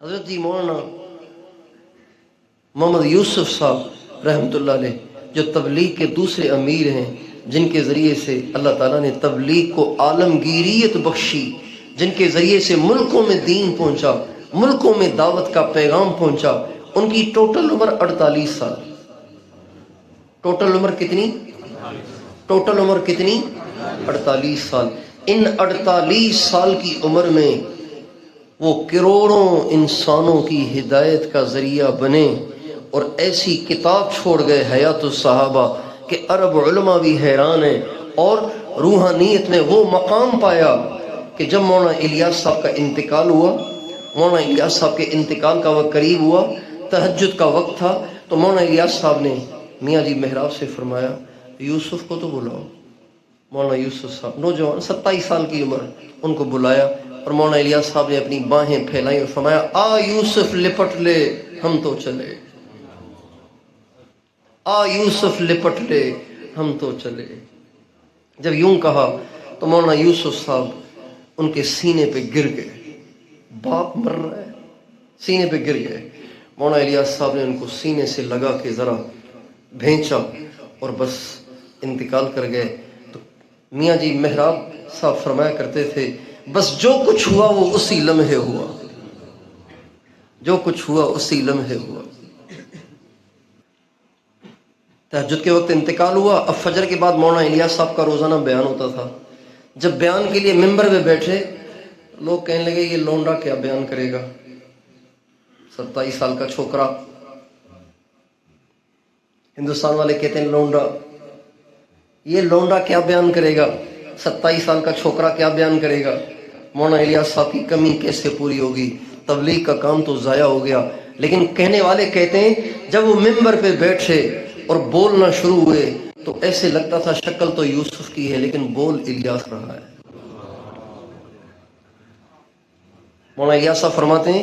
حضرت جی مولانا محمد یوسف صاحب رحمۃ اللہ علیہ جو تبلیغ کے دوسرے امیر ہیں، جن کے ذریعے سے اللہ تعالیٰ نے تبلیغ کو عالمگیریت بخشی، جن کے ذریعے سے ملکوں میں دین پہنچا، ملکوں میں دعوت کا پیغام پہنچا، ان کی ٹوٹل عمر 48 سال۔ ٹوٹل عمر کتنی؟ ٹوٹل عمر کتنی؟ 48 سال۔ ان 48 سال کی عمر میں وہ کروڑوں انسانوں کی ہدایت کا ذریعہ بنے اور ایسی کتاب چھوڑ گئے حیات الصحابہ کہ عرب علماء بھی حیران ہیں، اور روحانیت نے وہ مقام پایا کہ جب مولانا الیاس صاحب کا انتقال ہوا، مولانا الیاس صاحب کے انتقال کا وقت قریب ہوا، تہجد کا وقت تھا، تو مولانا الیاس صاحب نے میاں جی محراب سے فرمایا یوسف کو تو بلاؤ۔ مولانا یوسف صاحب نوجوان 27 سال کی عمر، ان کو بلایا اور مولانا الیاس صاحب نے اپنی باہیں پھیلائیں اور فرمایا آ یوسف لپٹ لے ہم تو چلے، آ یوسف لپٹ لے ہم تو چلے۔ جب یوں کہا تو مولانا یوسف صاحب ان کے سینے پہ گر گئے، باپ مر رہا ہے، سینے پہ گر گئے۔ مولانا الیاس صاحب نے ان کو سینے سے لگا کے ذرا بھینچا اور بس انتقال کر گئے۔ تو میاں جی محراب صاحب فرمایا کرتے تھے بس جو کچھ ہوا وہ اسی لمحے ہوا، جو کچھ ہوا اسی لمحے ہوا۔ تہجد کے وقت انتقال ہوا۔ اب فجر کے بعد مولانا الیاس صاحب کا روزانہ بیان ہوتا تھا۔ جب بیان کے لیے ممبر پہ بیٹھے، لوگ کہنے لگے یہ لونڈا کیا بیان کرے گا، 27 سال کا چھوکرا۔ ہندوستان والے کہتے ہیں لونڈا، یہ لونڈا کیا بیان کرے گا، 27 سال کا چھوکرا کیا بیان کرے گا۔ مولانا الیاس صاحب کی کمی کیسے پوری ہوگی، تبلیغ کا کام تو ضائع ہو گیا۔ لیکن کہنے والے کہتے ہیں جب وہ ممبر پہ بیٹھے اور بولنا شروع ہوئے تو ایسے لگتا تھا شکل تو یوسف کی ہے لیکن بول الیاس رہا ہے۔ مولانا الیاس صاحب فرماتے ہیں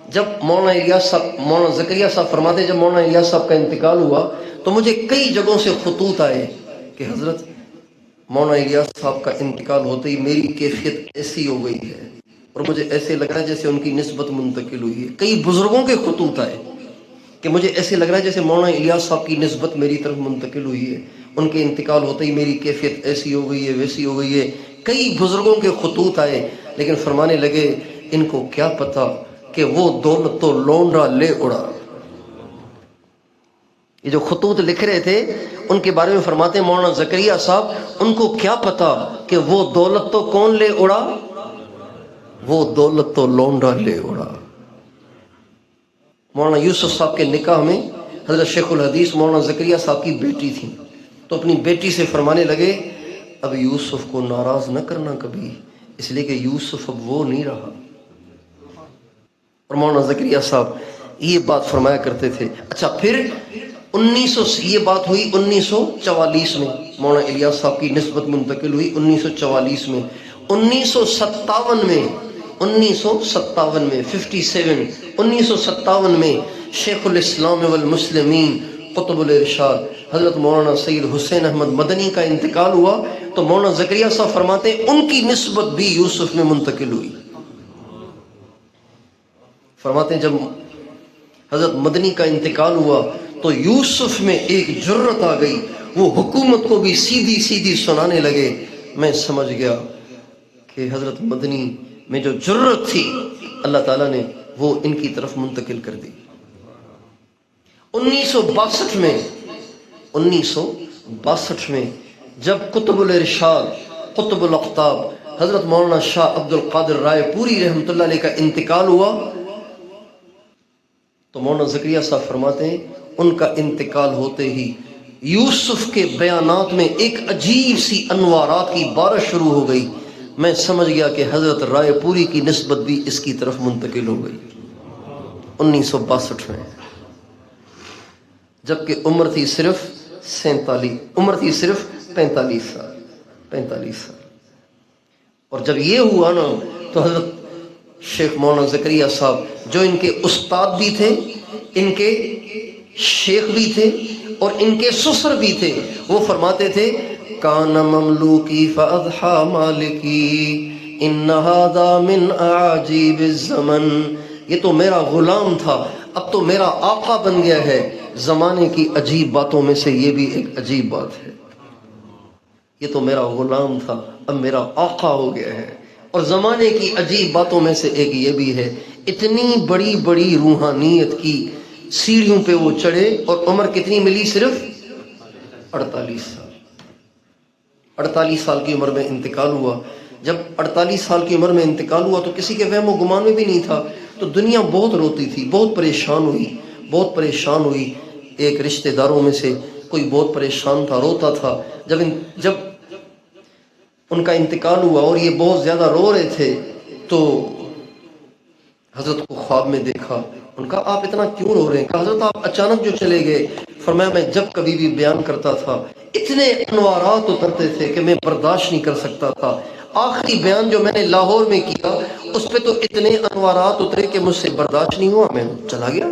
جب مولانا زکریا صاحب فرماتے ہیں جب مولانا الیاس صاحب کا انتقال ہوا تو مجھے کئی جگہوں سے خطوط آئے کہ حضرت مولانا الیاس صاحب کا انتقال ہوتے ہی میری کیفیت ایسی ہو گئی ہے اور مجھے ایسے لگ رہا ہے جیسے ان کی نسبت منتقل ہوئی ہے۔ کئی بزرگوں کے خطوط آئے کہ مجھے ایسے لگ رہا ہے جیسے مولانا الیاس صاحب کی نسبت میری طرف منتقل ہوئی ہے، ان کے انتقال ہوتے ہی میری کیفیت ایسی ہو گئی ہے ویسی ہو گئی ہے۔ کئی بزرگوں کے خطوط آئے لیکن فرمانے لگے ان کو کیا پتا کہ وہ دولت تو لونڈا لے اڑا۔ یہ جو خطوط لکھ رہے تھے ان کے بارے میں فرماتے ہیں مولانا زکریا صاحب ان کو کیا پتا کہ وہ دولت تو کون لے اڑا، وہ دولت تو لونڈا لے اڑا۔ مولانا یوسف صاحب کے نکاح میں حضرت شیخ الحدیث مولانا زکریا صاحب کی بیٹی تھی، تو اپنی بیٹی سے فرمانے لگے اب یوسف کو ناراض نہ کرنا کبھی، اس لیے کہ یوسف اب وہ نہیں رہا۔ اور مولانا زکریا صاحب یہ بات فرمایا کرتے تھے۔ اچھا پھر یہ بات ہوئی 1944 میں، مولانا الیاس صاحب کی نسبت منتقل ہوئی 1944 میں۔ 1957 میں 1957 میں شیخ الاسلام والمسلمین قطب الارشاد حضرت مولانا سید حسین احمد مدنی کا انتقال ہوا تو مولانا زکریا صاحب فرماتے ہیں ان کی نسبت بھی یوسف میں منتقل ہوئی۔ فرماتے ہیں جب حضرت مدنی کا انتقال ہوا تو یوسف میں ایک جرت آ گئی، وہ حکومت کو بھی سیدھی سیدھی سنانے لگے۔ میں سمجھ گیا کہ حضرت مدنی میں جو جرت تھی اللہ تعالیٰ نے وہ ان کی طرف منتقل کر دی۔ 1962 میں جب قطب الارشاد قطب الاقطاب حضرت مولانا شاہ عبد القادر رائے پوری رحمۃ اللہ علیہ کا انتقال ہوا تو مولانا زکریا صاحب فرماتے ہیں ان کا انتقال ہوتے ہی یوسف کے بیانات میں ایک عجیب سی انوارات کی بارش شروع ہو گئی۔ میں سمجھ گیا کہ حضرت رائے پوری کی نسبت بھی اس کی طرف منتقل ہو گئی 1962 میں، جبکہ عمر تھی صرف 45 سال۔ اور جب یہ ہوا نا تو حضرت شیخ مولانا زکریا صاحب جو ان کے استاد بھی تھے، ان کے شیخ بھی تھے اور ان کے سسر بھی تھے، وہ فرماتے تھے کان مملوکی فاضحى مالکی ان هذا من اعاجیب الزمن یہ تو میرا غلام تھا، اب تو میرا آقا بن گیا ہے۔ زمانے کی عجیب باتوں میں سے یہ بھی ایک عجیب بات ہے، یہ تو میرا غلام تھا اب میرا آقا ہو گیا ہے۔ اور زمانے کی عجیب باتوں میں سے ایک یہ بھی ہے، اتنی بڑی بڑی روحانیت کی سیڑھیوں پہ وہ چڑھے اور عمر کتنی ملی؟ صرف 48 سال۔ 48 سال کی عمر میں انتقال ہوا۔ جب 48 سال کی عمر میں انتقال ہوا تو کسی کے وہم و گمان میں بھی نہیں تھا، تو دنیا بہت روتی تھی، بہت پریشان ہوئی، بہت پریشان ہوئی۔ ایک رشتہ داروں میں سے کوئی بہت پریشان تھا، روتا تھا۔ جب ان کا انتقال ہوا اور یہ بہت زیادہ رو رہے تھے تو حضرت کو خواب میں دیکھا۔ ان کا آپ اتنا کیوں رو رہے ہیں؟ کہا حضرت آپ اچانک جو چلے گئے۔ فرمایا میں جب کبھی بھی بیان کرتا تھا اتنے انوارات اترتے تھے کہ میں برداشت نہیں کر سکتا تھا۔ آخری بیان جو میں نے لاہور میں کیا اس پہ تو اتنے انوارات اترے کہ مجھ سے برداشت نہیں ہوا، میں چلا گیا۔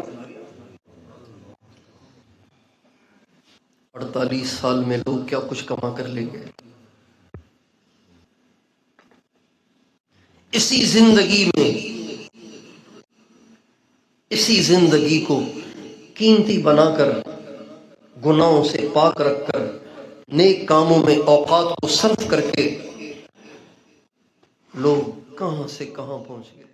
48 سال میں لوگ کیا کچھ کما کر لے گئے۔ اسی زندگی کو قیمتی بنا کر، گناہوں سے پاک رکھ کر، نیک کاموں میں اوقات کو صرف کر کے لوگ کہاں سے کہاں پہنچ گئے۔